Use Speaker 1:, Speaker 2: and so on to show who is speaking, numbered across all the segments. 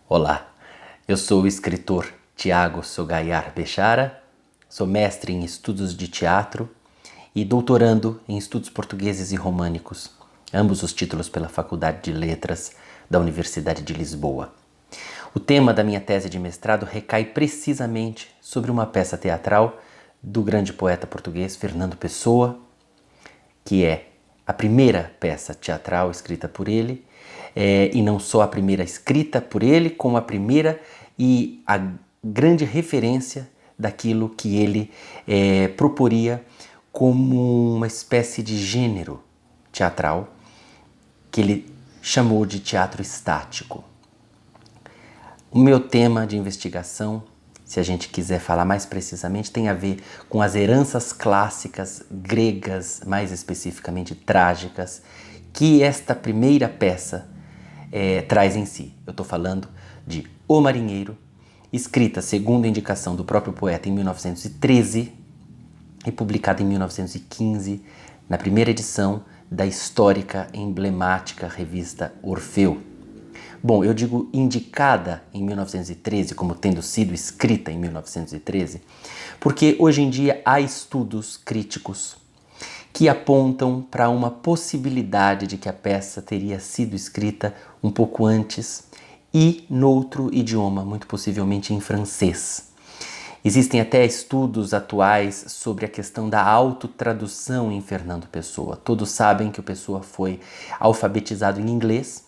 Speaker 1: Olá, eu sou o escritor Tiago Sogayar Bechara, sou mestre em estudos de teatro e doutorando em estudos portugueses e românicos, ambos os títulos pela Faculdade de Letras da Universidade de Lisboa. O tema da minha tese de mestrado recai precisamente sobre uma peça teatral do grande poeta português Fernando Pessoa, que é a primeira peça teatral escrita por ele, e não só a primeira escrita por ele, como a primeira e a grande referência daquilo que ele proporia como uma espécie de gênero teatral que ele chamou de teatro estático. O meu tema de investigação, se a gente quiser falar mais precisamente, tem a ver com as heranças clássicas gregas, mais especificamente trágicas, que esta primeira peça traz em si. Eu estou falando de O Marinheiro, escrita segundo a indicação do próprio poeta em 1913 e publicada em 1915, na primeira edição da histórica e emblemática revista Orfeu. Bom, eu digo indicada em 1913 como tendo sido escrita em 1913, porque hoje em dia há estudos críticos que apontam para uma possibilidade de que a peça teria sido escrita um pouco antes e noutro idioma, muito possivelmente em francês. Existem até estudos atuais sobre a questão da autotradução em Fernando Pessoa. Todos sabem que o Pessoa foi alfabetizado em inglês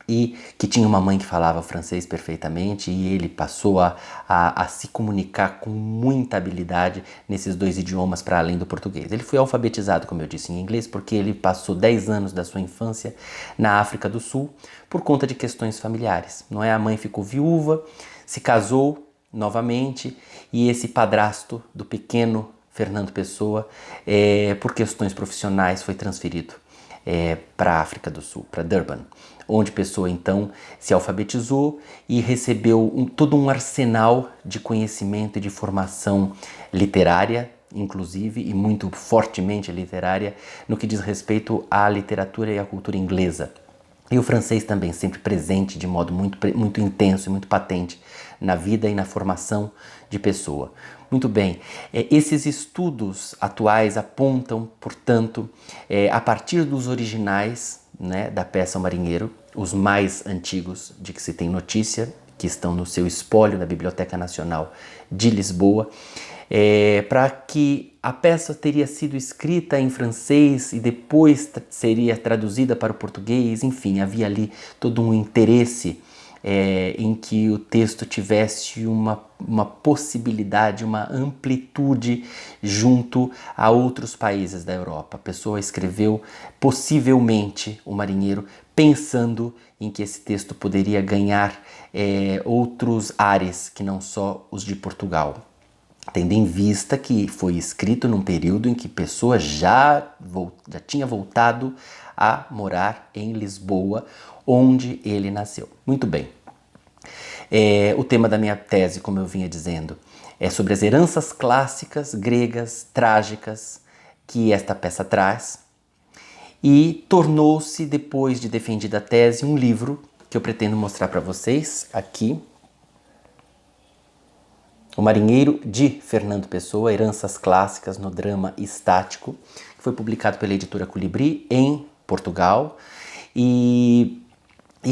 Speaker 1: e que tinha uma mãe que falava francês perfeitamente e ele passou a se comunicar com muita habilidade nesses dois idiomas para além do português. Ele foi alfabetizado, como eu disse, em inglês porque ele passou 10 anos da sua infância na África do Sul por conta de questões familiares. Não é? A mãe ficou viúva, se casou novamente e esse padrasto do pequeno Fernando Pessoa, por questões profissionais, foi transferido para a África do Sul, para Durban, onde Pessoa então se alfabetizou e recebeu todo um arsenal de conhecimento e de formação literária, inclusive, e muito fortemente literária, no que diz respeito à literatura e à cultura inglesa. E o francês também, sempre presente de modo muito intenso e muito patente na vida e na formação de Pessoa. Muito bem, esses estudos atuais apontam, portanto, a partir dos originais, né, da peça O Marinheiro, os mais antigos de que se tem notícia, que estão no seu espólio na Biblioteca Nacional de Lisboa, para que a peça teria sido escrita em francês e depois seria traduzida para o português. Enfim, havia ali todo um interesse em que o texto tivesse uma possibilidade, uma amplitude junto a outros países da Europa. A Pessoa escreveu possivelmente O Marinheiro pensando em que esse texto poderia ganhar outros ares que não só os de Portugal, tendo em vista que foi escrito num período em que Pessoa já tinha voltado a morar em Lisboa, onde ele nasceu. Muito bem. O tema da minha tese, como eu vinha dizendo, é sobre as heranças clássicas gregas trágicas que esta peça traz e tornou-se, depois de defendida a tese, um livro que eu pretendo mostrar para vocês aqui. O Marinheiro, de Fernando Pessoa, Heranças Clássicas no Drama Estático, que foi publicado pela editora Colibri em Portugal e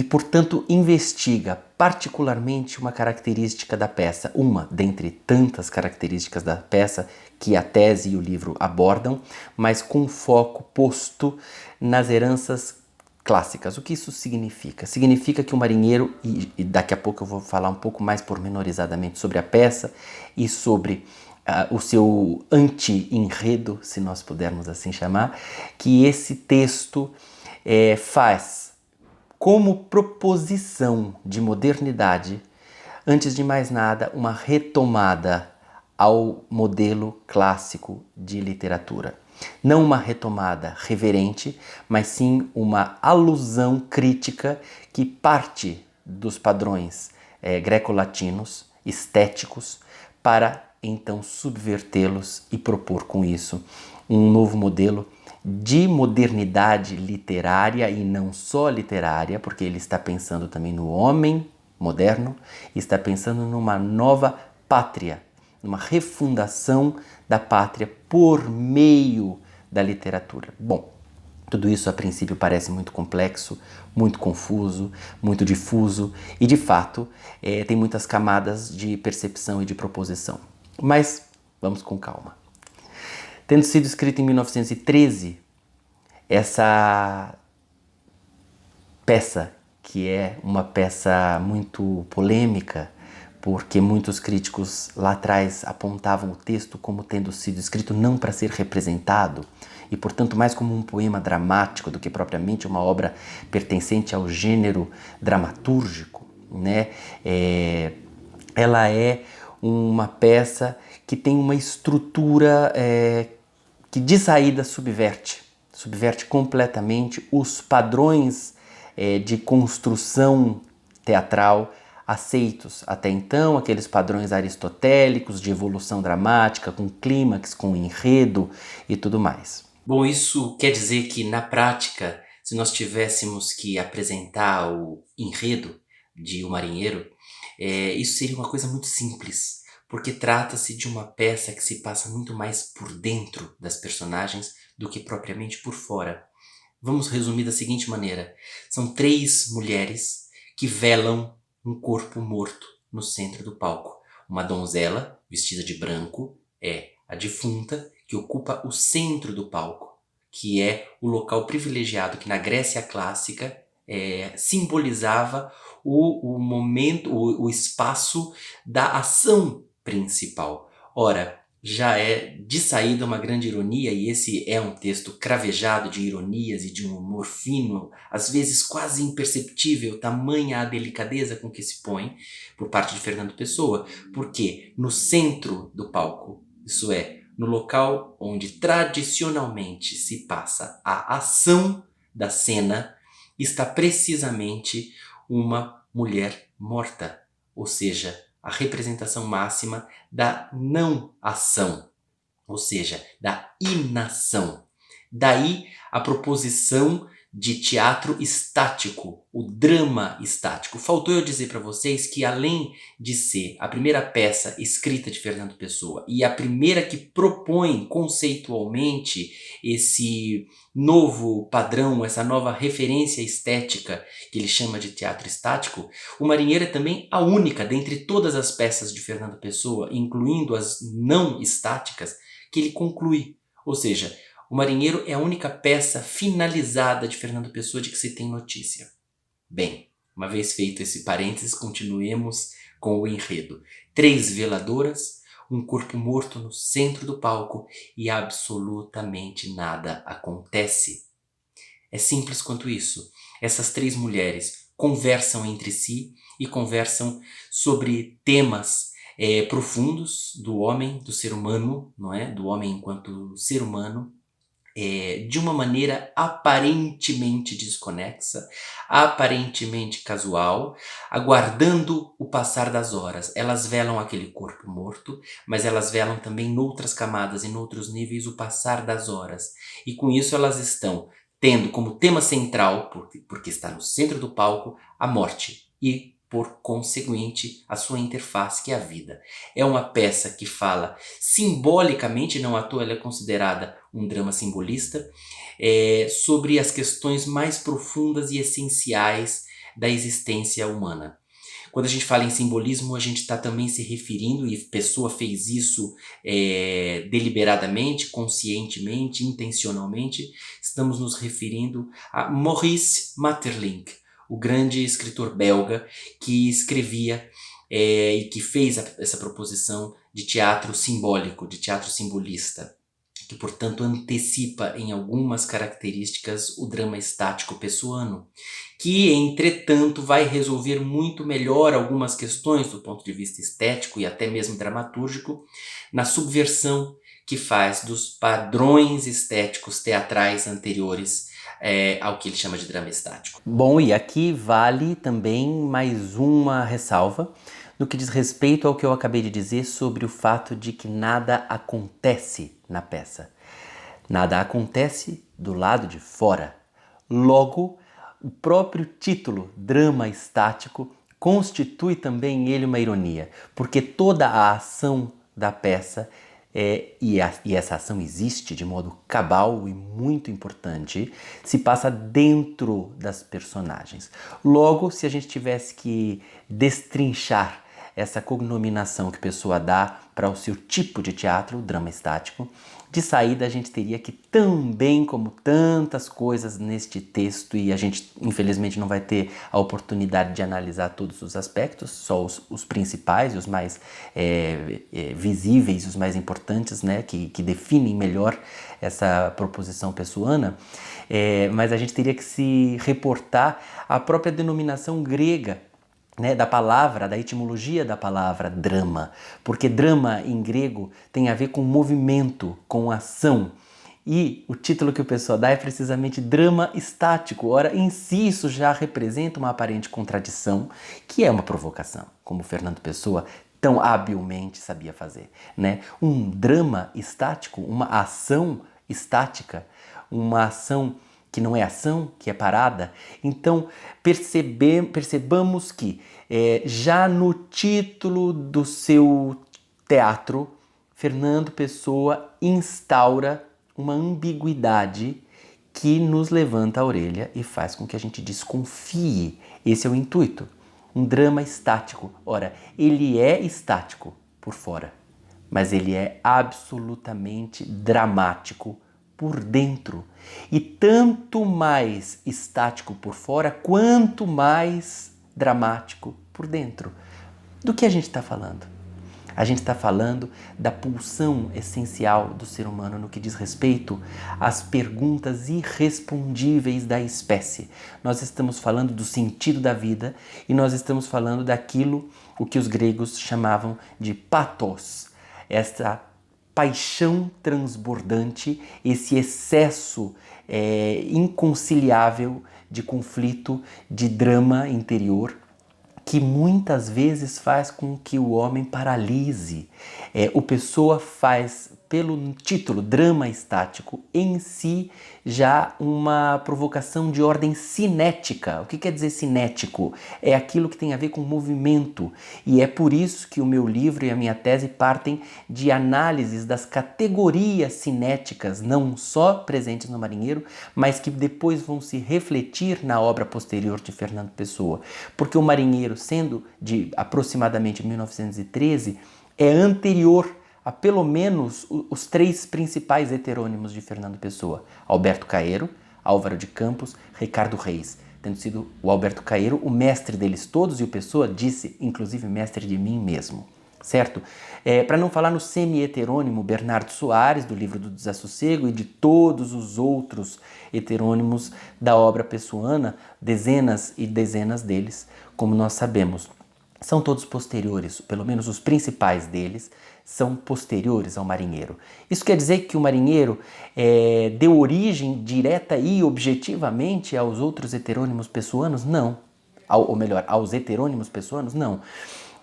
Speaker 1: portanto, investiga particularmente uma característica da peça, uma dentre tantas características da peça que a tese e o livro abordam, mas com foco posto nas heranças clássicas. O que isso significa? Significa que o Marinheiro, e daqui a pouco eu vou falar um pouco mais pormenorizadamente sobre a peça e sobre o seu anti-enredo, se nós pudermos assim chamar, que esse texto faz como proposição de modernidade, antes de mais nada, uma retomada ao modelo clássico de literatura. Não uma retomada reverente, mas sim uma alusão crítica que parte dos padrões greco-latinos, estéticos, para então subvertê-los e propor com isso um novo modelo de modernidade literária e não só literária, porque ele está pensando também no homem moderno, está pensando numa nova pátria, numa refundação da pátria por meio da literatura. Bom, tudo isso a princípio parece muito complexo, muito confuso, muito difuso e de fato tem muitas camadas de percepção e de proposição. Mas vamos com calma. Tendo sido escrito em 1913, essa peça, que é uma peça muito polêmica, porque muitos críticos lá atrás apontavam o texto como tendo sido escrito não para ser representado, e portanto mais como um poema dramático do que propriamente uma obra pertencente ao gênero dramatúrgico, né? Ela é uma peça que tem uma estrutura que de saída subverte completamente os padrões de construção teatral aceitos até então, aqueles padrões aristotélicos de evolução dramática, com clímax, com enredo e tudo mais. Bom, isso quer dizer que na prática, se nós tivéssemos que apresentar o enredo de O Marinheiro, isso seria uma coisa muito simples, porque trata-se de uma peça que se passa muito mais por dentro das personagens do que propriamente por fora. Vamos resumir da seguinte maneira: são 3 mulheres que velam um corpo morto no centro do palco. Uma donzela, vestida de branco, é a defunta, que ocupa o centro do palco, que é o local privilegiado que na Grécia clássica simbolizava o momento, o espaço da ação principal. Ora, já é de saída uma grande ironia, e esse é um texto cravejado de ironias e de um humor fino, às vezes quase imperceptível, tamanha a delicadeza com que se põe por parte de Fernando Pessoa, porque no centro do palco, isso é, no local onde tradicionalmente se passa a ação da cena, está precisamente uma mulher morta, ou seja, a representação máxima da não ação, ou seja, da inação. Daí a proposição de teatro estático, o drama estático. Faltou eu dizer para vocês que, além de ser a primeira peça escrita de Fernando Pessoa e a primeira que propõe conceitualmente esse novo padrão, essa nova referência estética que ele chama de teatro estático, O Marinheiro é também a única dentre todas as peças de Fernando Pessoa, incluindo as não estáticas, que ele conclui. Ou seja, O Marinheiro é a única peça finalizada de Fernando Pessoa de que se tem notícia. Bem, uma vez feito esse parênteses, continuemos com o enredo. 3 veladoras, um corpo morto no centro do palco e absolutamente nada acontece. É simples quanto isso. Essas 3 mulheres conversam entre si e conversam sobre temas profundos do homem, do ser humano, não é? Do homem enquanto ser humano, de uma maneira aparentemente desconexa, aparentemente casual, aguardando o passar das horas. Elas velam aquele corpo morto, mas elas velam também noutras camadas e noutros níveis o passar das horas. E com isso elas estão tendo como tema central, porque está no centro do palco, a morte e, por conseguinte, a sua interface, que é a vida. É uma peça que fala simbolicamente, não à toa ela é considerada um drama simbolista, sobre as questões mais profundas e essenciais da existência humana. Quando a gente fala em simbolismo, a gente está também se referindo, e Pessoa fez isso deliberadamente, conscientemente, intencionalmente, estamos nos referindo a Maurice Maeterlinck, o grande escritor belga que escrevia e que fez essa proposição de teatro simbólico, de teatro simbolista, que portanto antecipa em algumas características o drama estático pessoano, que entretanto vai resolver muito melhor algumas questões do ponto de vista estético e até mesmo dramatúrgico na subversão que faz dos padrões estéticos teatrais anteriores ao que ele chama de drama estático. Bom, e aqui vale também mais uma ressalva no que diz respeito ao que eu acabei de dizer sobre o fato de que nada acontece na peça. Nada acontece do lado de fora. Logo, o próprio título, drama estático, constitui também ele uma ironia, porque toda a ação da peça, e essa ação existe de modo cabal e muito importante, se passa dentro das personagens. Logo, se a gente tivesse que destrinchar essa cognominação que a pessoa dá para o seu tipo de teatro, o drama estático, de saída a gente teria que também, como tantas coisas neste texto, e a gente infelizmente não vai ter a oportunidade de analisar todos os aspectos, só os principais, os mais visíveis, os mais importantes, né, que definem melhor essa proposição pessoana, mas a gente teria que se reportar à própria denominação grega, né, da palavra, da etimologia da palavra drama, porque drama em grego tem a ver com movimento, com ação. E o título que o pessoal dá é precisamente drama estático. Ora, em si isso já representa uma aparente contradição, que é uma provocação, como Fernando Pessoa tão habilmente sabia fazer, né? Um drama estático, uma ação estática, uma ação que não é ação, que é parada. Então percebamos que já no título do seu teatro, Fernando Pessoa instaura uma ambiguidade que nos levanta a orelha e faz com que a gente desconfie. Esse é o intuito. Um drama estático. Ora, ele é estático por fora, mas ele é absolutamente dramático por dentro. E tanto mais estático por fora, quanto mais dramático por dentro. Do que a gente está falando? A gente está falando da pulsão essencial do ser humano no que diz respeito às perguntas irrespondíveis da espécie. Nós estamos falando do sentido da vida e nós estamos falando daquilo o que os gregos chamavam de pathos, essa paixão transbordante, esse excesso inconciliável de conflito, de drama interior, que muitas vezes faz com que o homem paralise. O Pessoa faz, pelo título drama estático, em si já uma provocação de ordem cinética. O que quer dizer cinético? É aquilo que tem a ver com movimento. E é por isso que o meu livro e a minha tese partem de análises das categorias cinéticas, não só presentes no Marinheiro, mas que depois vão se refletir na obra posterior de Fernando Pessoa. Porque o Marinheiro, sendo de aproximadamente 1913, é anterior a pelo menos os três principais heterônimos de Fernando Pessoa: Alberto Caeiro, Álvaro de Campos, Ricardo Reis, tendo sido o Alberto Caeiro o mestre deles todos, e o Pessoa disse, inclusive, mestre de mim mesmo, certo? Para não falar no semi-heterônimo Bernardo Soares, do livro do Desassossego, e de todos os outros heterônimos da obra pessoana, dezenas e dezenas deles, como nós sabemos. São todos posteriores, pelo menos os principais deles, são posteriores ao Marinheiro. Isso quer dizer que o Marinheiro deu origem direta e objetivamente aos outros heterônimos pessoanos? Não. Ou melhor, aos heterônimos pessoanos? Não.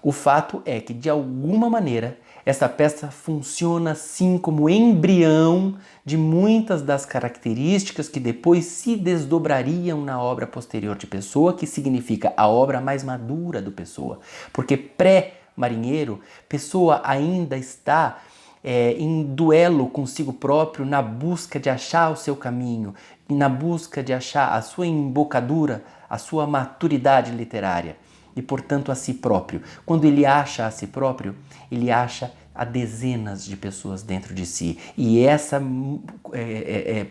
Speaker 1: O fato é que, de alguma maneira, essa peça funciona assim como embrião de muitas das características que depois se desdobrariam na obra posterior de Pessoa, que significa a obra mais madura do Pessoa. Porque pré-Marinheiro, Pessoa ainda está em duelo consigo próprio, na busca de achar o seu caminho, na busca de achar a sua embocadura, a sua maturidade literária. E, portanto, a si próprio. Quando ele acha a si próprio, ele acha a dezenas de pessoas dentro de si. E essa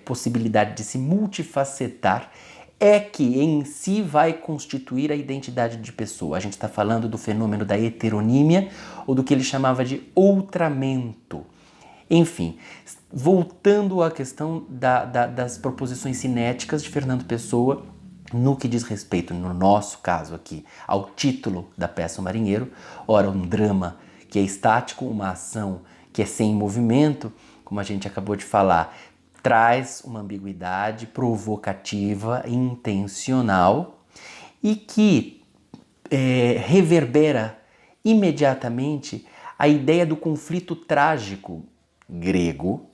Speaker 1: possibilidade de se multifacetar é que em si vai constituir a identidade de Pessoa. A gente está falando do fenômeno da heteronímia ou do que ele chamava de outramento. Enfim, voltando à questão das proposições cinéticas de Fernando Pessoa, no que diz respeito, no nosso caso aqui, ao título da peça O Marinheiro, ora, um drama que é estático, uma ação que é sem movimento, como a gente acabou de falar, traz uma ambiguidade provocativa, intencional, e que reverbera imediatamente a ideia do conflito trágico grego,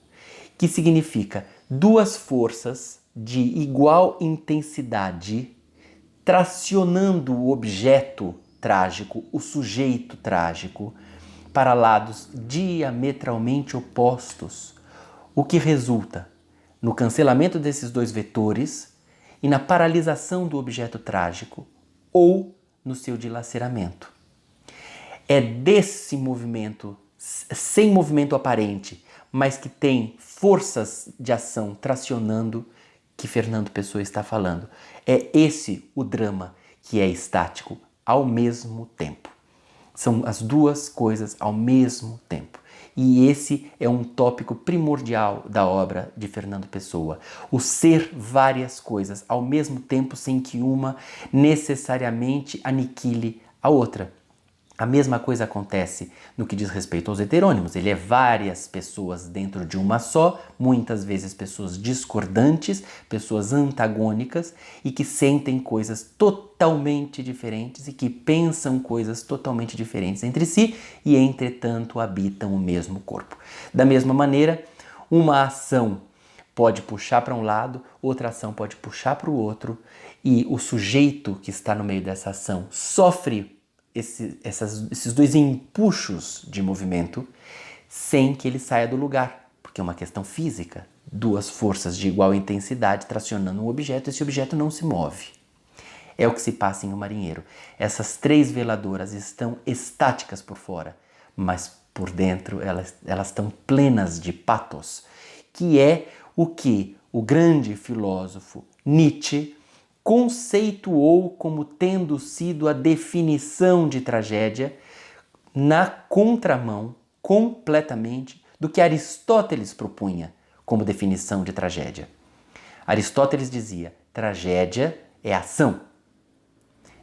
Speaker 1: que significa duas forças de igual intensidade tracionando o objeto trágico, o sujeito trágico, para lados diametralmente opostos, o que resulta no cancelamento desses dois vetores e na paralisação do objeto trágico ou no seu dilaceramento. É desse movimento, sem movimento aparente, mas que tem forças de ação tracionando, que Fernando Pessoa está falando. É esse o drama que é estático ao mesmo tempo. São as duas coisas ao mesmo tempo. E esse é um tópico primordial da obra de Fernando Pessoa. O ser várias coisas ao mesmo tempo sem que uma necessariamente aniquile a outra. A mesma coisa acontece no que diz respeito aos heterônimos. Ele é várias pessoas dentro de uma só, muitas vezes pessoas discordantes, pessoas antagônicas e que sentem coisas totalmente diferentes e que pensam coisas totalmente diferentes entre si e, entretanto, habitam o mesmo corpo. Da mesma maneira, uma ação pode puxar para um lado, outra ação pode puxar para o outro e o sujeito que está no meio dessa ação sofre esses dois empuxos de movimento sem que ele saia do lugar, porque é uma questão física. Duas forças de igual intensidade tracionando um objeto, esse objeto não se move. É o que se passa em O Marinheiro. Essas três veladoras estão estáticas por fora, mas por dentro elas estão plenas de pathos, que é o que o grande filósofo Nietzsche conceituou como tendo sido a definição de tragédia na contramão completamente do que Aristóteles propunha como definição de tragédia. Aristóteles dizia: tragédia é ação.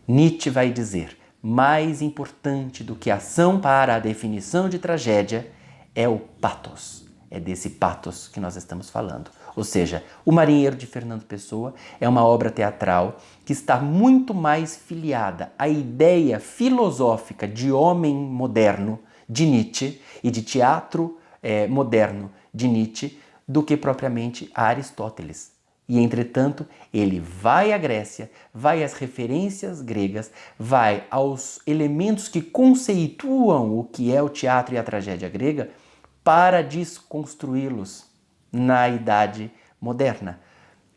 Speaker 1: Nietzsche vai dizer: mais importante do que a ação para a definição de tragédia é o pathos. É desse pathos que nós estamos falando. Ou seja, O Marinheiro de Fernando Pessoa é uma obra teatral que está muito mais filiada à ideia filosófica de homem moderno de Nietzsche e de teatro moderno de Nietzsche do que propriamente a Aristóteles. E, entretanto, ele vai à Grécia, vai às referências gregas, vai aos elementos que conceituam o que é o teatro e a tragédia grega para desconstruí-los na Idade Moderna,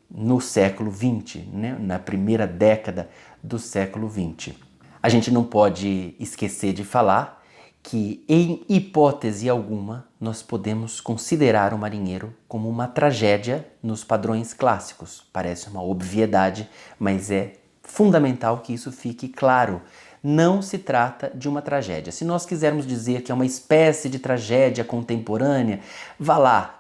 Speaker 1: no século XX, né? Na primeira década do século XX. A gente não pode esquecer de falar que, em hipótese alguma, nós podemos considerar O Marinheiro como uma tragédia nos padrões clássicos. Parece uma obviedade, mas é fundamental que isso fique claro. Não se trata de uma tragédia. Se nós quisermos dizer que é uma espécie de tragédia contemporânea, vá lá.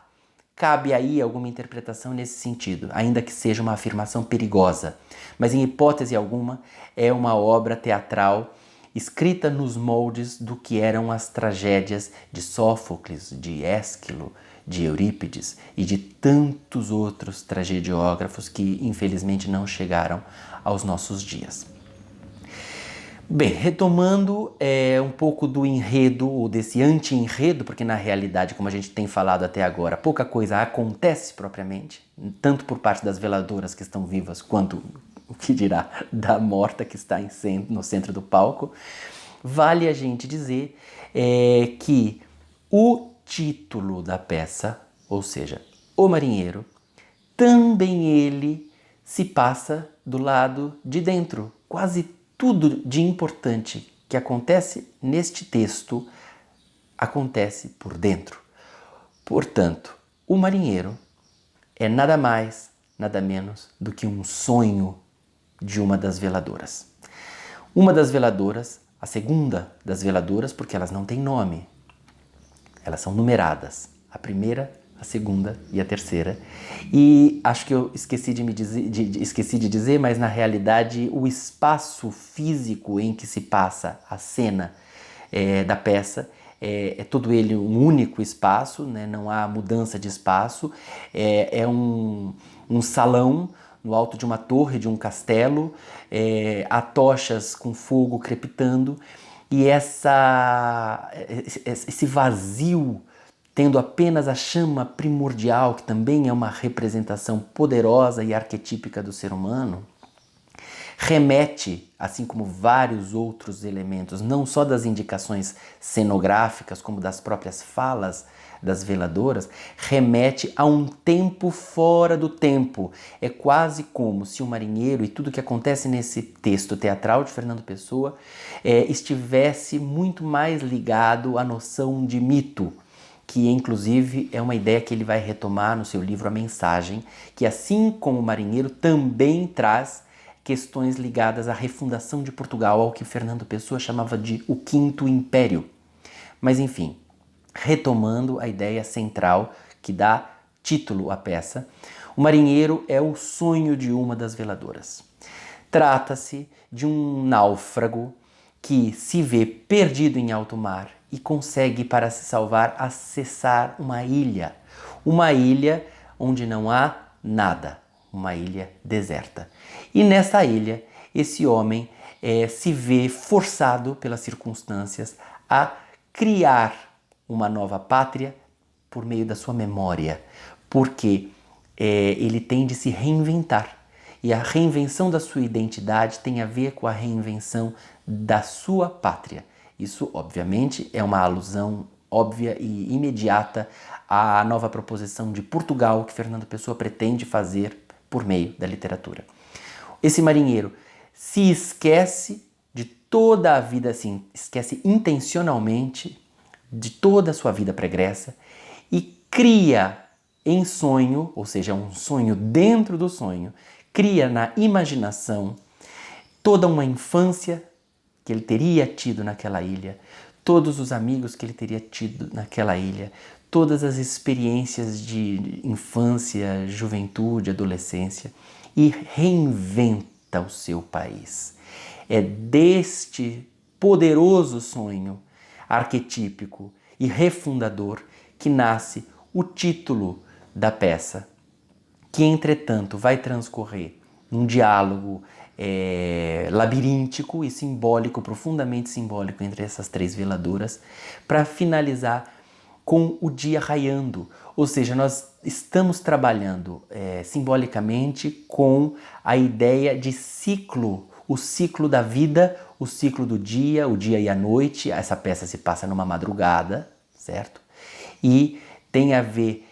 Speaker 1: Cabe aí alguma interpretação nesse sentido, ainda que seja uma afirmação perigosa. Mas em hipótese alguma, é uma obra teatral escrita nos moldes do que eram as tragédias de Sófocles, de Ésquilo, de Eurípides e de tantos outros tragediógrafos que infelizmente não chegaram aos nossos dias. Bem, retomando um pouco do enredo, ou desse anti-enredo, porque na realidade, como a gente tem falado até agora, pouca coisa acontece propriamente, tanto por parte das veladoras que estão vivas, quanto, o que dirá, da morta que está no centro do palco. Vale a gente dizer que o título da peça, ou seja, O Marinheiro, também ele se passa do lado de dentro, quase tudo de importante que acontece neste texto acontece por dentro. Portanto, O Marinheiro é nada mais, nada menos do que um sonho de uma das veladoras. Uma das veladoras, a segunda das veladoras, porque elas não têm nome, elas são numeradas. A primeira, a segunda e a terceira. E acho que eu esqueci de dizer, mas na realidade o espaço físico em que se passa a cena da peça é todo ele um único espaço, né? Não há mudança de espaço, é um salão no alto de uma torre, de um castelo, há tochas com fogo crepitando e esse vazio tendo apenas a chama primordial, que também é uma representação poderosa e arquetípica do ser humano, remete, assim como vários outros elementos, não só das indicações cenográficas, como das próprias falas das veladoras, remete a um tempo fora do tempo. É quase como se o marinheiro e tudo que acontece nesse texto teatral de Fernando Pessoa estivesse muito mais ligado à noção de mito, que inclusive é uma ideia que ele vai retomar no seu livro A Mensagem, que assim como o marinheiro também traz questões ligadas à refundação de Portugal, ao que Fernando Pessoa chamava de o Quinto Império. Mas enfim, retomando a ideia central que dá título à peça, o marinheiro é o sonho de uma das veladoras. Trata-se de um náufrago que se vê perdido em alto mar e consegue, para se salvar, acessar uma ilha onde não há nada, uma ilha deserta. E nessa ilha, esse homem se vê forçado pelas circunstâncias a criar uma nova pátria por meio da sua memória, porque ele tem de se reinventar. E a reinvenção da sua identidade tem a ver com a reinvenção da sua pátria. Isso, obviamente, é uma alusão óbvia e imediata à nova proposição de Portugal que Fernando Pessoa pretende fazer por meio da literatura. Esse marinheiro se esquece de toda a vida, assim, esquece intencionalmente de toda a sua vida pregressa e cria em sonho, ou seja, um sonho dentro do sonho, cria na imaginação toda uma infância que ele teria tido naquela ilha, todos os amigos que ele teria tido naquela ilha, todas as experiências de infância, juventude, adolescência, e reinventa o seu país. É deste poderoso sonho arquetípico e refundador que nasce o título da peça, que entretanto vai transcorrer num diálogo labiríntico e simbólico, profundamente simbólico entre essas três veladoras, para finalizar com o dia raiando. Ou seja, nós estamos trabalhando simbolicamente com a ideia de ciclo, o ciclo da vida, o ciclo do dia, o dia e a noite. Essa peça se passa numa madrugada, certo? E tem a ver,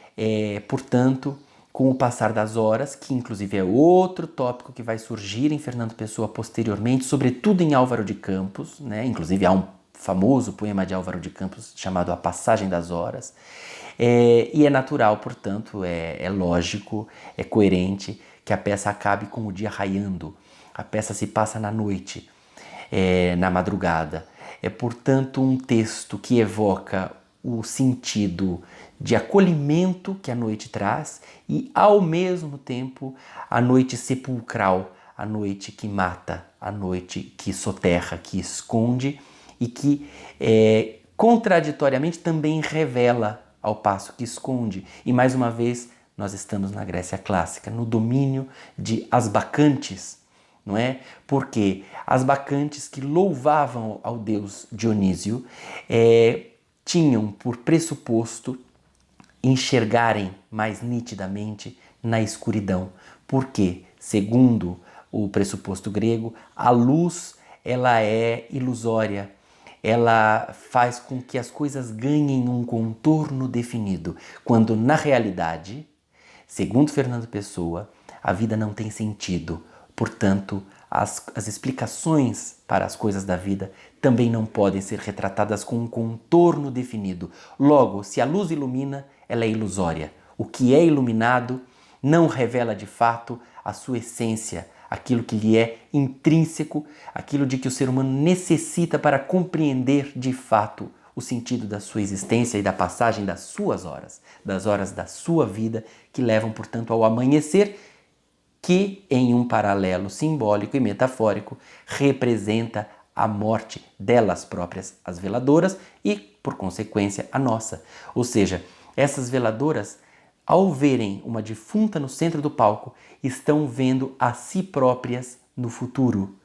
Speaker 1: portanto, com o passar das horas, que inclusive é outro tópico que vai surgir em Fernando Pessoa posteriormente, sobretudo em Álvaro de Campos, né? Inclusive há um famoso poema de Álvaro de Campos chamado A Passagem das Horas, e é natural, portanto, é lógico, é coerente que a peça acabe com o dia raiando. A peça se passa na noite, na madrugada. É, portanto, um texto que evoca o sentido de acolhimento que a noite traz e, ao mesmo tempo, a noite sepulcral, a noite que mata, a noite que soterra, que esconde e que, contraditoriamente, também revela ao passo que esconde. E, mais uma vez, nós estamos na Grécia clássica, no domínio de as bacantes, não é? Porque as bacantes que louvavam ao deus Dionísio tinham por pressuposto enxergarem mais nitidamente na escuridão, porque, segundo o pressuposto grego, a luz ela é ilusória, ela faz com que as coisas ganhem um contorno definido, quando na realidade, segundo Fernando Pessoa, a vida não tem sentido, portanto, as explicações para as coisas da vida também não podem ser retratadas com um contorno definido. Logo, se a luz ilumina, ela é ilusória. O que é iluminado não revela de fato a sua essência, aquilo que lhe é intrínseco, aquilo de que o ser humano necessita para compreender de fato o sentido da sua existência e da passagem das suas horas, das horas da sua vida, que levam, portanto, ao amanhecer, que, em um paralelo simbólico e metafórico, representa a morte delas próprias, as veladoras, e, por consequência, a nossa. Ou seja, essas veladoras, ao verem uma defunta no centro do palco, estão vendo a si próprias no futuro.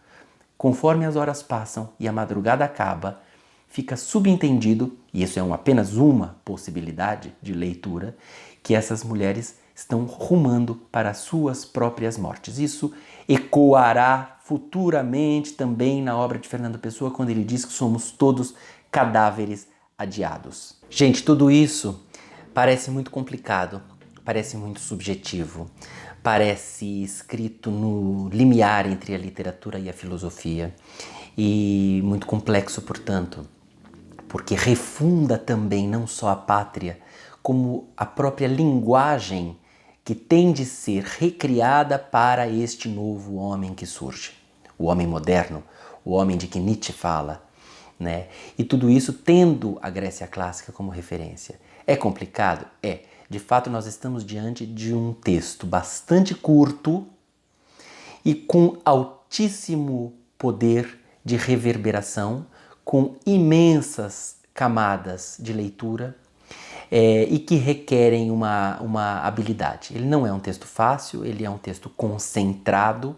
Speaker 1: Conforme as horas passam e a madrugada acaba, fica subentendido e isso é apenas uma possibilidade de leitura, que essas mulheres estão rumando para as suas próprias mortes. Isso ecoará futuramente também na obra de Fernando Pessoa, quando ele diz que somos todos cadáveres adiados. Gente, tudo isso parece muito complicado, parece muito subjetivo, parece escrito no limiar entre a literatura e a filosofia, e muito complexo, portanto, porque refunda também não só a pátria, como a própria linguagem que tem de ser recriada para este novo homem que surge. O homem moderno, o homem de que Nietzsche fala, né? E tudo isso tendo a Grécia clássica como referência. É complicado? É. De fato, nós estamos diante de um texto bastante curto e com altíssimo poder de reverberação, com imensas camadas de leitura e que requerem uma habilidade. Ele não é um texto fácil, ele é um texto concentrado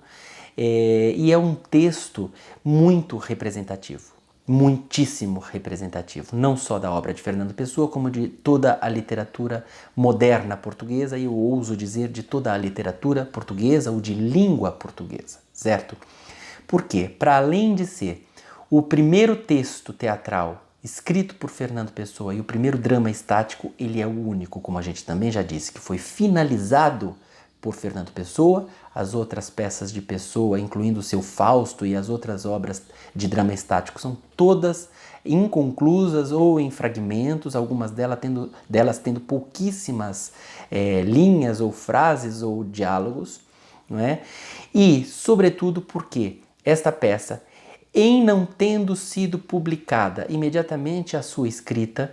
Speaker 1: e é um texto muito representativo, muitíssimo representativo, não só da obra de Fernando Pessoa, como de toda a literatura moderna portuguesa, e eu ouso dizer de toda a literatura portuguesa ou de língua portuguesa, certo? Por quê? Para além de ser o primeiro texto teatral escrito por Fernando Pessoa e o primeiro drama estático, ele é o único, como a gente também já disse, que foi finalizado por Fernando Pessoa. As outras peças de Pessoa, incluindo o seu Fausto e as outras obras de drama estático, são todas inconclusas ou em fragmentos, algumas delas tendo pouquíssimas linhas ou frases ou diálogos, não é? E, sobretudo, porque esta peça, em não tendo sido publicada imediatamente a sua escrita,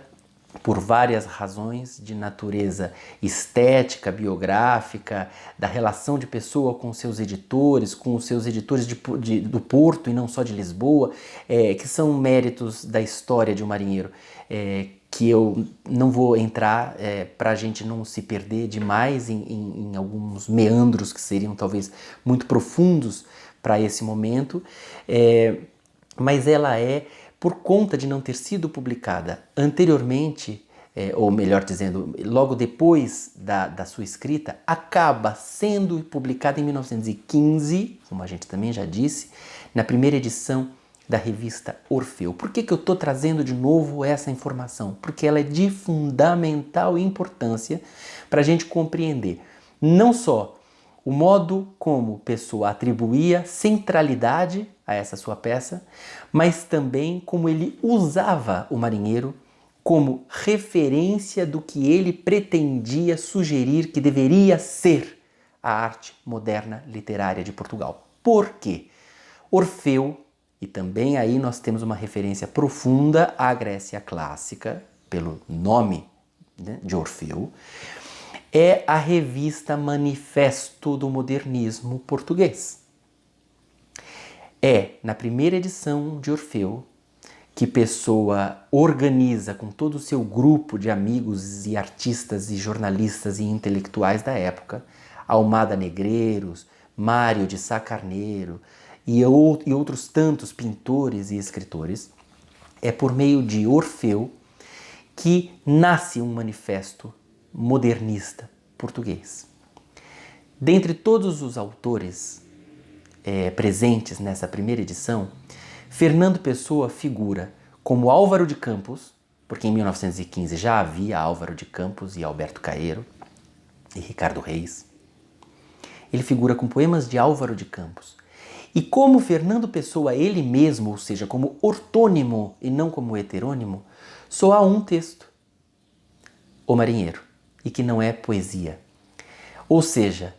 Speaker 1: por várias razões de natureza estética, biográfica, da relação de Pessoa com os seus editores do Porto e não só de Lisboa, que são méritos da história de um marinheiro, que eu não vou entrar para a gente não se perder demais em alguns meandros que seriam talvez muito profundos para esse momento, mas ela por conta de não ter sido publicada anteriormente, ou melhor dizendo, logo depois da sua escrita, acaba sendo publicada em 1915, como a gente também já disse, na primeira edição da revista Orfeu. Por que eu estou trazendo de novo essa informação? Porque ela é de fundamental importância para a gente compreender não só o modo como Pessoa atribuía centralidade a essa sua peça, mas também como ele usava o marinheiro como referência do que ele pretendia sugerir que deveria ser a arte moderna literária de Portugal. Por quê? Orfeu, e também aí nós temos uma referência profunda à Grécia clássica, pelo nome, né, de Orfeu, é a revista Manifesto do Modernismo Português. É na primeira edição de Orfeu que Pessoa organiza com todo o seu grupo de amigos e artistas e jornalistas e intelectuais da época, Almada Negreiros, Mário de Sá Carneiro e outros tantos pintores e escritores. É por meio de Orfeu que nasce um manifesto modernista português. Dentre todos os autores presentes nessa primeira edição, Fernando Pessoa figura como Álvaro de Campos, porque em 1915 já havia Álvaro de Campos e Alberto Caeiro e Ricardo Reis. Ele figura com poemas de Álvaro de Campos. E como Fernando Pessoa ele mesmo, ou seja, como ortônimo e não como heterônimo, só há um texto, O Marinheiro, e que não é poesia. Ou seja,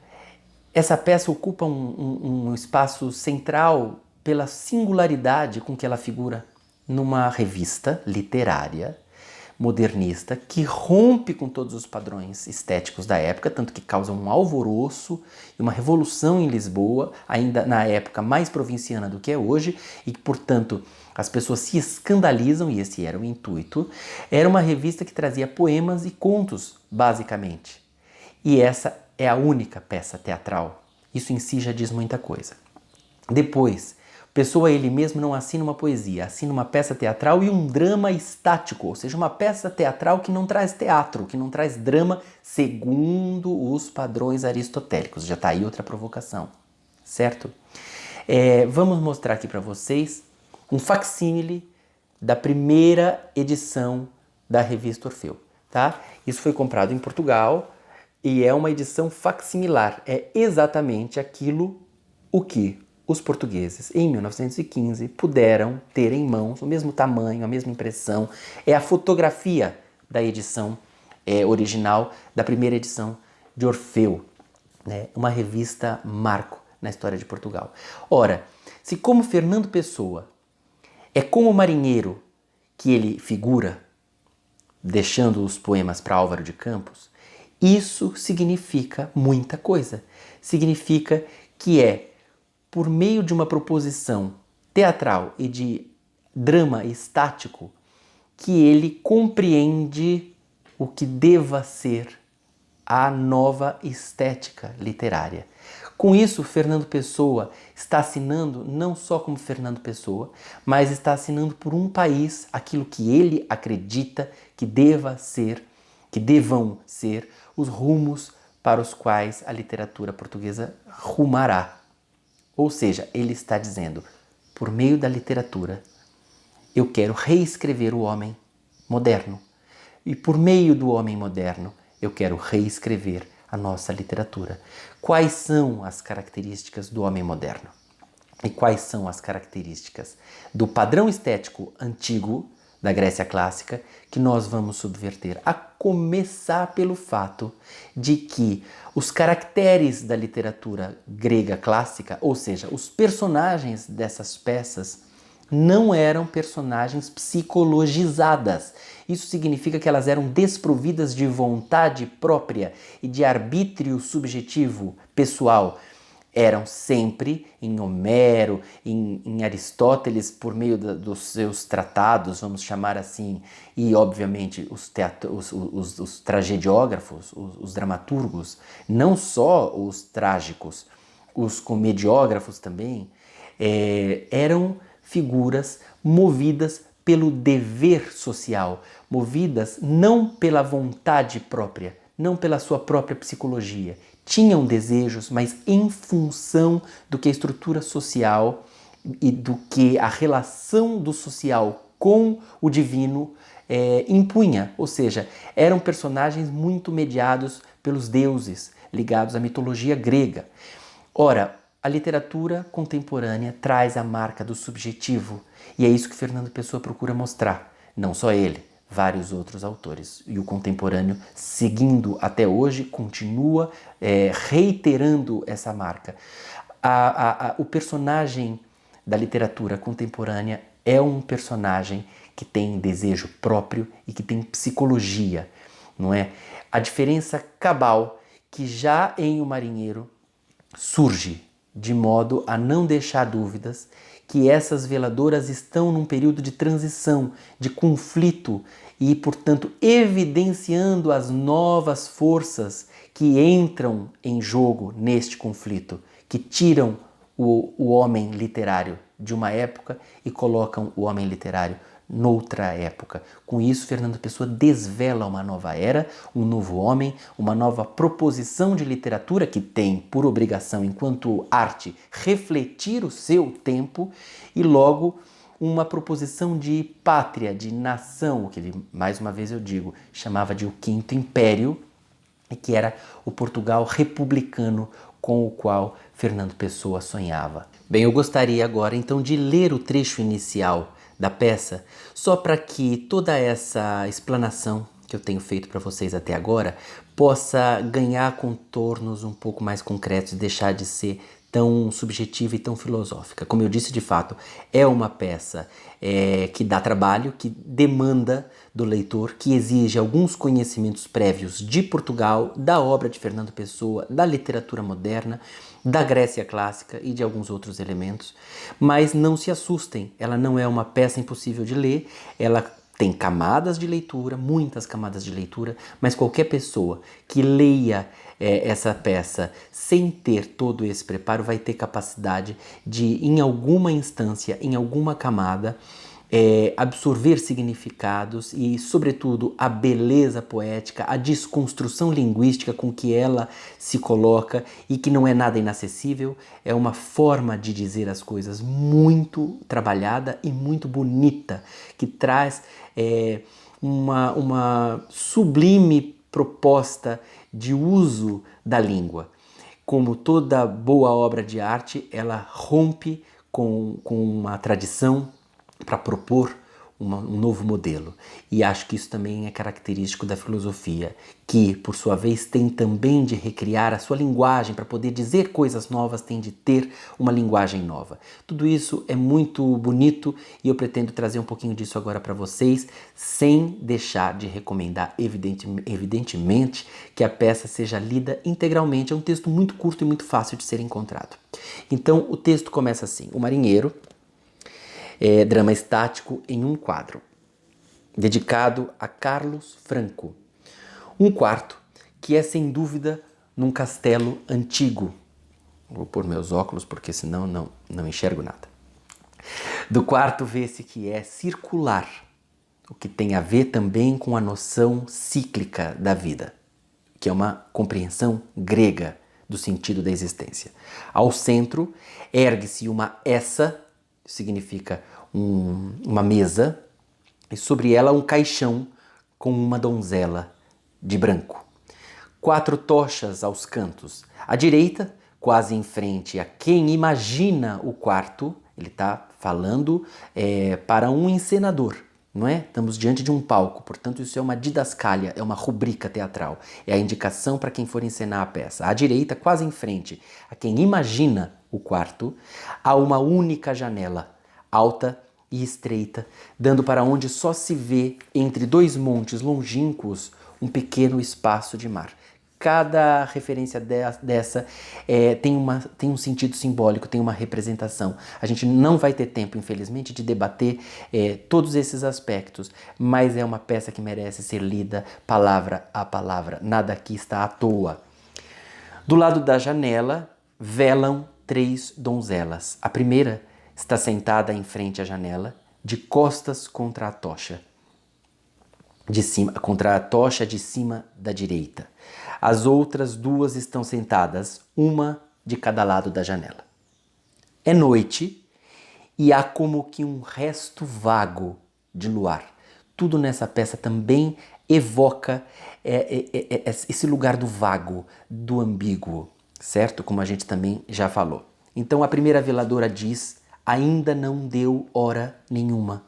Speaker 1: essa peça ocupa um espaço central pela singularidade com que ela figura numa revista literária modernista que rompe com todos os padrões estéticos da época, tanto que causa um alvoroço e uma revolução em Lisboa, ainda na época mais provinciana do que é hoje, e que, portanto, as pessoas se escandalizam, e esse era o intuito. Era uma revista que trazia poemas e contos, basicamente. E essa é a única peça teatral. Isso em si já diz muita coisa. Depois, Pessoa ele mesmo não assina uma poesia, assina uma peça teatral e um drama estático, ou seja, uma peça teatral que não traz teatro, que não traz drama segundo os padrões aristotélicos. Já está aí outra provocação, certo? Vamos mostrar aqui para vocês um facsímile da primeira edição da revista Orfeu, tá? Isso foi comprado em Portugal e é uma edição facsimilar, é exatamente aquilo o que os portugueses, em 1915, puderam ter em mãos, o mesmo tamanho, a mesma impressão. É a fotografia da edição original, da primeira edição de Orfeu, né? Uma revista marco na história de Portugal. Ora, se como Fernando Pessoa é como marinheiro que ele figura, deixando os poemas para Álvaro de Campos, isso significa muita coisa. Significa que por meio de uma proposição teatral e de drama estático, que ele compreende o que deva ser a nova estética literária. Com isso, Fernando Pessoa está assinando não só como Fernando Pessoa, mas está assinando por um país aquilo que ele acredita que devam ser os rumos para os quais a literatura portuguesa rumará. Ou seja, ele está dizendo, por meio da literatura, eu quero reescrever o homem moderno. E por meio do homem moderno, eu quero reescrever a nossa literatura. Quais são as características do homem moderno? E quais são as características do padrão estético antigo da Grécia clássica que nós vamos subverter? A começar pelo fato de que os caracteres da literatura grega clássica, ou seja, os personagens dessas peças, não eram personagens psicologizadas. Isso significa que elas eram desprovidas de vontade própria e de arbítrio subjetivo pessoal. Eram sempre em Homero, em Aristóteles, por meio dos seus tratados, vamos chamar assim, e obviamente os tragediógrafos, os dramaturgos, não só os trágicos, os comediógrafos também, eram figuras movidas pelo dever social, movidas não pela vontade própria, não pela sua própria psicologia. Tinham desejos, mas em função do que a estrutura social e do que a relação do social com o divino impunha. Ou seja, eram personagens muito mediados pelos deuses, ligados à mitologia grega. Ora, a literatura contemporânea traz a marca do subjetivo e é isso que Fernando Pessoa procura mostrar. Não só ele, vários outros autores. E o contemporâneo, seguindo até hoje, continua reiterando essa marca. O personagem da literatura contemporânea é um personagem que tem desejo próprio e que tem psicologia, não é? A diferença cabal que já em O Marinheiro surge de modo a não deixar dúvidas que essas veladoras estão num período de transição, de conflito e, portanto, evidenciando as novas forças que entram em jogo neste conflito, que tiram o homem literário de uma época e colocam o homem literário noutra época. Com isso, Fernando Pessoa desvela uma nova era, um novo homem, uma nova proposição de literatura que tem por obrigação, enquanto arte, refletir o seu tempo e logo uma proposição de pátria, de nação, o que ele, mais uma vez eu digo, chamava de o Quinto Império, e que era o Portugal republicano com o qual Fernando Pessoa sonhava. Bem, eu gostaria agora então de ler o trecho inicial da peça, só para que toda essa explanação que eu tenho feito para vocês até agora possa ganhar contornos um pouco mais concretos e deixar de ser tão subjetiva e tão filosófica. Como eu disse, de fato, é uma peça que dá trabalho, que demanda do leitor, que exige alguns conhecimentos prévios de Portugal, da obra de Fernando Pessoa, da literatura moderna, da Grécia clássica e de alguns outros elementos. Mas não se assustem, ela não é uma peça impossível de ler, ela Tem camadas de leitura, muitas camadas de leitura, mas qualquer pessoa que leia essa peça sem ter todo esse preparo vai ter capacidade de, em alguma instância, em alguma camada, absorver significados e, sobretudo, a beleza poética, a desconstrução linguística com que ela se coloca e que não é nada inacessível, é uma forma de dizer as coisas muito trabalhada e muito bonita, que traz uma sublime proposta de uso da língua. Como toda boa obra de arte, ela rompe com uma tradição para propor um novo modelo. E acho que isso também é característico da filosofia, que, por sua vez, tem também de recriar a sua linguagem para poder dizer coisas novas, tem de ter uma linguagem nova. Tudo isso é muito bonito e eu pretendo trazer um pouquinho disso agora para vocês, sem deixar de recomendar, evidentemente, que a peça seja lida integralmente. É um texto muito curto e muito fácil de ser encontrado. Então, o texto começa assim: O Marinheiro, drama estático em um quadro, dedicado a Carlos Franco. Um quarto que é sem dúvida num castelo antigo. Vou pôr meus óculos porque senão não enxergo nada. Do quarto vê-se que é circular, o que tem a ver também com a noção cíclica da vida, que é uma compreensão grega do sentido da existência. Ao centro ergue-se uma essa, significa uma mesa, e sobre ela um caixão com uma donzela de branco. 4 tochas aos cantos. À direita, quase em frente a quem imagina o quarto, ele está falando para um encenador, não é? Estamos diante de um palco, portanto isso é uma didascália, é uma rubrica teatral, é a indicação para quem for encenar a peça. À direita, quase em frente a quem imagina o quarto, há uma única janela, alta e estreita, dando para onde só se vê, entre 2 montes longínquos, um pequeno espaço de mar. Cada referência dessa tem um sentido simbólico, tem uma representação. A gente não vai ter tempo, infelizmente, de debater todos esses aspectos, mas é uma peça que merece ser lida palavra a palavra. Nada aqui está à toa. Do lado da janela, velam 3 donzelas. A primeira está sentada em frente à janela, de costas contra a tocha. Contra a tocha de cima da direita. As outras 2 estão sentadas, uma de cada lado da janela. É noite e há como que um resto vago de luar. Tudo nessa peça também evoca esse lugar do vago, do ambíguo, certo? Como a gente também já falou. Então a primeira veladora diz: ainda não deu hora nenhuma.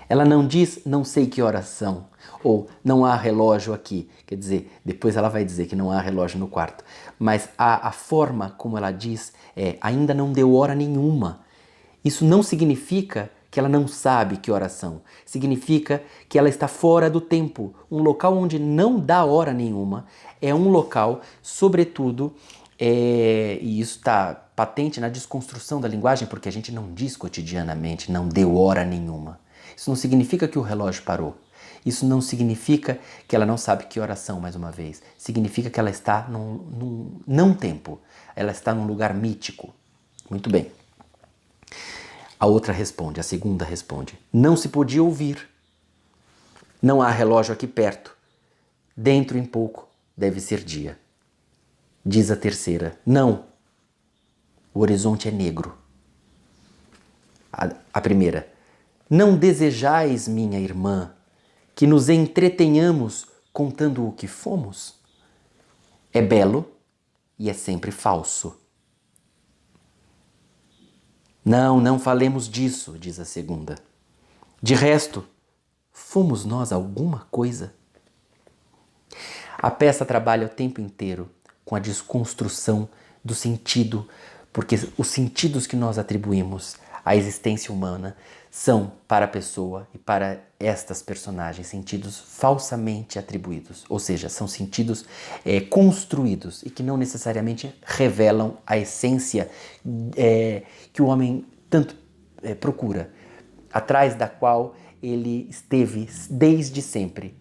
Speaker 1: Ela não diz não sei que horas são, ou não há relógio aqui. Quer dizer, depois ela vai dizer que não há relógio no quarto. Mas a forma como ela diz é ainda não deu hora nenhuma. Isso não significa que ela não sabe que horas são. Significa que ela está fora do tempo. Um local onde não dá hora nenhuma é um local, sobretudo, e isso está patente na desconstrução da linguagem, porque a gente não diz cotidianamente não deu hora nenhuma. Isso não significa que o relógio parou. Isso não significa que ela não sabe que horas são, mais uma vez. Significa que ela está num não tempo. Ela está num lugar mítico. Muito bem. A outra responde, a segunda responde: não se podia ouvir. Não há relógio aqui perto. Dentro em pouco deve ser dia. Diz a terceira: não. O horizonte é negro. A primeira: não desejais, minha irmã, que nos entretenhamos contando o que fomos? É belo e é sempre falso. Não falemos disso, diz a segunda. De resto, fomos nós alguma coisa? A peça trabalha o tempo inteiro com a desconstrução do sentido, porque os sentidos que nós atribuímos à existência humana são para a pessoa e para estas personagens sentidos falsamente atribuídos, ou seja, são sentidos construídos e que não necessariamente revelam a essência que o homem tanto procura, atrás da qual ele esteve desde sempre,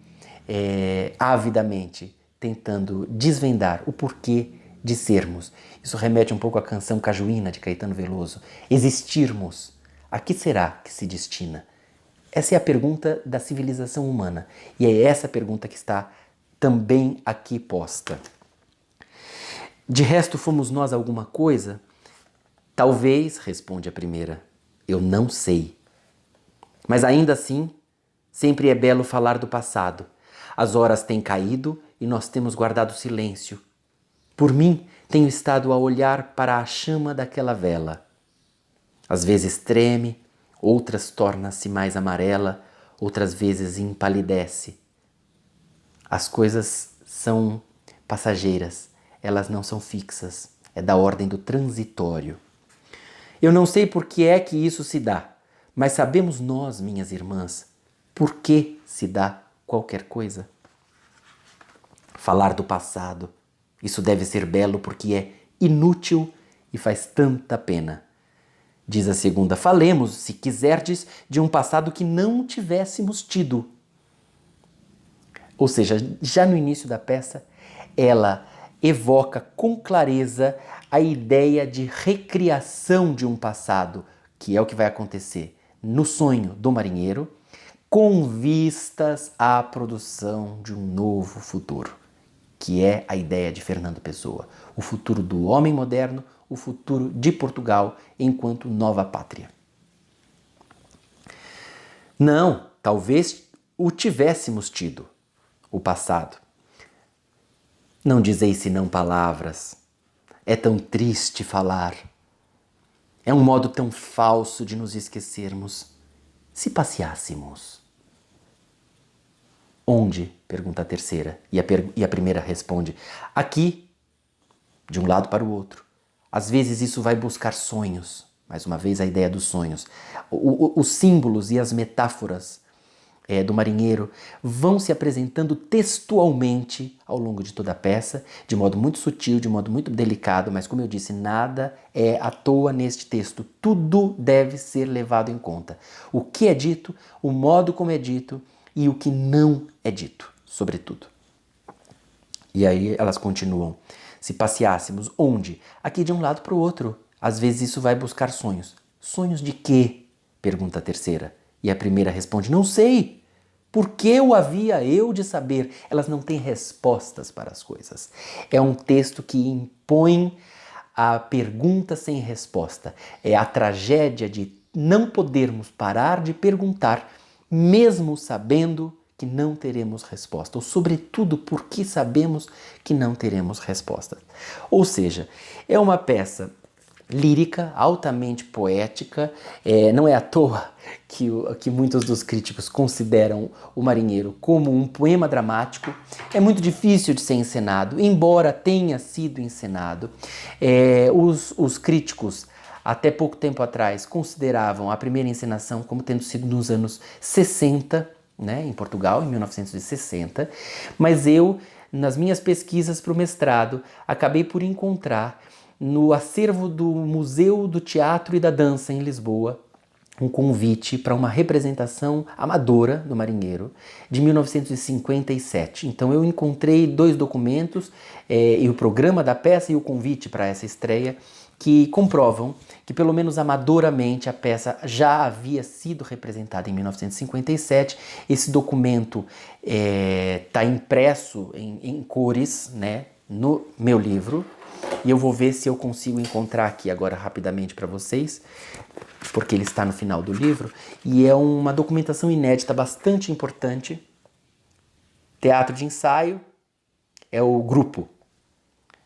Speaker 1: avidamente, tentando desvendar o porquê de sermos. Isso remete um pouco à canção Cajuína, de Caetano Veloso. Existirmos, a que será que se destina? Essa é a pergunta da civilização humana. E é essa pergunta que está também aqui posta. De resto, fomos nós alguma coisa? Talvez, responde a primeira, eu não sei. Mas ainda assim, sempre é belo falar do passado. As horas têm caído e nós temos guardado silêncio. Por mim, tenho estado a olhar para a chama daquela vela. Às vezes treme, outras torna-se mais amarela, outras vezes empalidece. As coisas são passageiras, elas não são fixas, é da ordem do transitório. Eu não sei por que é que isso se dá, mas sabemos nós, minhas irmãs, por que se dá qualquer coisa. Falar do passado, isso deve ser belo porque é inútil e faz tanta pena. Diz a segunda, falemos, se quiserdes, de um passado que não tivéssemos tido. Ou seja, já no início da peça, ela evoca com clareza a ideia de recriação de um passado, que é o que vai acontecer no sonho do marinheiro, com vistas à produção de um novo futuro, que é a ideia de Fernando Pessoa, o futuro do homem moderno, o futuro de Portugal enquanto nova pátria. Não, talvez o tivéssemos tido, o passado. Não dizeis senão palavras. É tão triste falar. É um modo tão falso de nos esquecermos. Se passeássemos. Onde? Pergunta a terceira. E a primeira responde, aqui, de um lado para o outro. Às vezes isso vai buscar sonhos. Mais uma vez a ideia dos sonhos. Os símbolos e as metáforas do marinheiro vão se apresentando textualmente ao longo de toda a peça, de modo muito sutil, de modo muito delicado, mas como eu disse, nada é à toa neste texto. Tudo deve ser levado em conta. O que é dito, o modo como é dito e o que não é dito, sobretudo. E aí elas continuam. Se passeássemos, onde? Aqui de um lado para o outro. Às vezes isso vai buscar sonhos. Sonhos de quê? Pergunta a terceira. E a primeira responde, não sei. Por que o havia eu de saber? Elas não têm respostas para as coisas. É um texto que impõe a pergunta sem resposta. É a tragédia de não podermos parar de perguntar, mesmo sabendo que não teremos resposta, ou sobretudo porque sabemos que não teremos resposta. Ou seja, é uma peça lírica, altamente poética, não é à toa que muitos dos críticos consideram O Marinheiro como um poema dramático. É muito difícil de ser encenado, embora tenha sido encenado. Os críticos, até pouco tempo atrás, consideravam a primeira encenação como tendo sido nos anos 60, né, em Portugal, em 1960, mas eu, nas minhas pesquisas para o mestrado, acabei por encontrar no acervo do Museu do Teatro e da Dança em Lisboa um convite para uma representação amadora do Marinheiro de 1957. Então eu encontrei 2 documentos, e o programa da peça e o convite para essa estreia, que comprovam que, pelo menos amadoramente, a peça já havia sido representada em 1957. Esse documento está impresso em cores, né, no meu livro, e eu vou ver se eu consigo encontrar aqui agora rapidamente para vocês, porque ele está no final do livro, e é uma documentação inédita bastante importante. Teatro de ensaio é o grupo.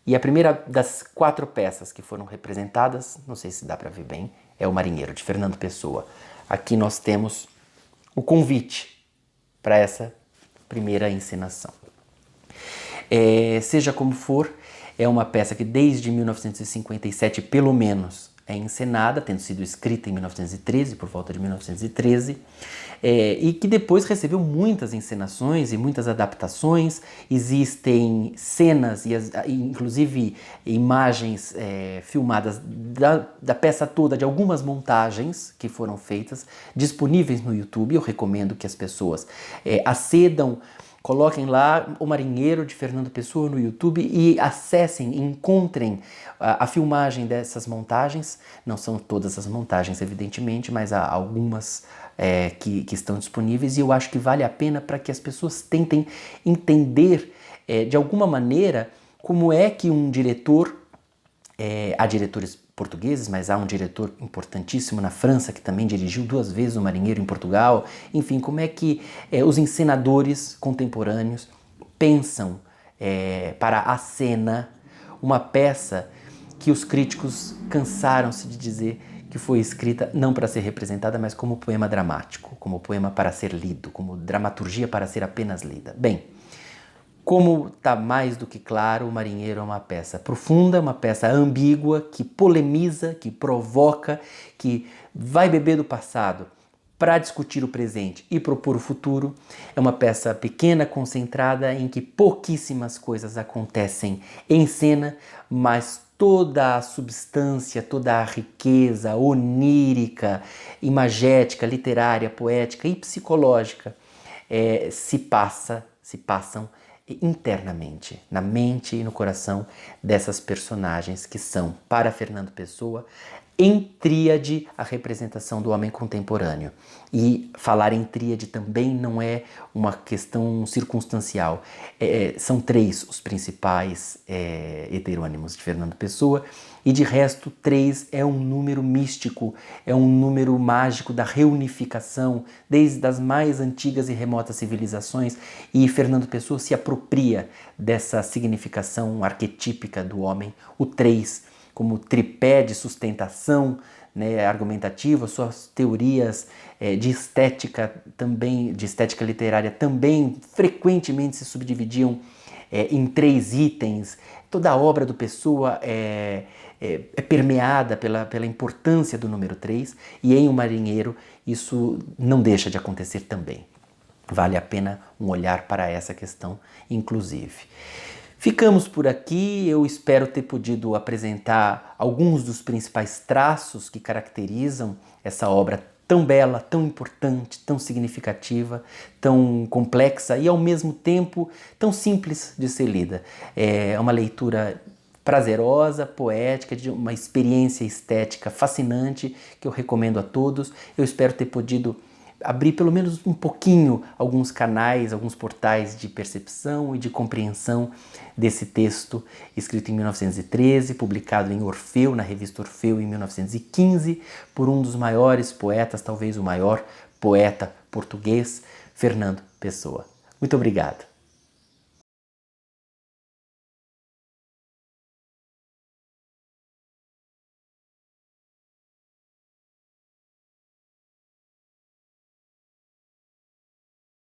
Speaker 1: E a primeira das 4 peças que foram representadas, não sei se dá para ver bem, é O Marinheiro, de Fernando Pessoa. Aqui nós temos o convite para essa primeira encenação. Seja como for, é uma peça que desde 1957, pelo menos, é encenada, tendo sido escrita em 1913, por volta de 1913, e que depois recebeu muitas encenações e muitas adaptações. Existem cenas e inclusive imagens filmadas da peça toda, de algumas montagens que foram feitas, disponíveis no YouTube. Eu recomendo que as pessoas acedam, coloquem lá O Marinheiro de Fernando Pessoa no YouTube e acessem, encontrem a filmagem dessas montagens. Não são todas as montagens, evidentemente, mas há algumas que estão disponíveis, e eu acho que vale a pena para que as pessoas tentem entender de alguma maneira como é que um diretor, há diretores portugueses, mas há um diretor importantíssimo na França que também dirigiu 2 vezes O Marinheiro em Portugal. Enfim, como é que os encenadores contemporâneos pensam para a cena uma peça que os críticos cansaram-se de dizer que foi escrita não para ser representada, mas como poema dramático, como poema para ser lido, como dramaturgia para ser apenas lida. Bem, como está mais do que claro, O Marinheiro é uma peça profunda, uma peça ambígua, que polemiza, que provoca, que vai beber do passado para discutir o presente e propor o futuro. É uma peça pequena, concentrada, em que pouquíssimas coisas acontecem em cena, mas toda a substância, toda a riqueza onírica, imagética, literária, poética e psicológica se passam internamente, na mente e no coração dessas personagens que são, para Fernando Pessoa, em tríade, a representação do homem contemporâneo. E falar em tríade também não é uma questão circunstancial. São 3 os principais heterônimos de Fernando Pessoa, e de resto 3 é um número místico, é um número mágico da reunificação desde as mais antigas e remotas civilizações, e Fernando Pessoa se apropria dessa significação arquetípica do homem, o 3, como tripé de sustentação, né, argumentativa. Suas teorias de estética também, de estética literária, também frequentemente se subdividiam em 3 itens. Toda a obra do Pessoa é permeada pela importância do número 3, e em O Marinheiro isso não deixa de acontecer também. Vale a pena um olhar para essa questão, inclusive. Ficamos por aqui. Eu espero ter podido apresentar alguns dos principais traços que caracterizam essa obra tão bela, tão importante, tão significativa, tão complexa e ao mesmo tempo tão simples de ser lida. É uma leitura prazerosa, poética, de uma experiência estética fascinante que eu recomendo a todos. Eu espero ter podido abrir pelo menos um pouquinho alguns canais, alguns portais de percepção e de compreensão desse texto escrito em 1913, publicado em Orfeu, na revista Orfeu, em 1915, por um dos maiores poetas, talvez o maior poeta português, Fernando Pessoa. Muito obrigado.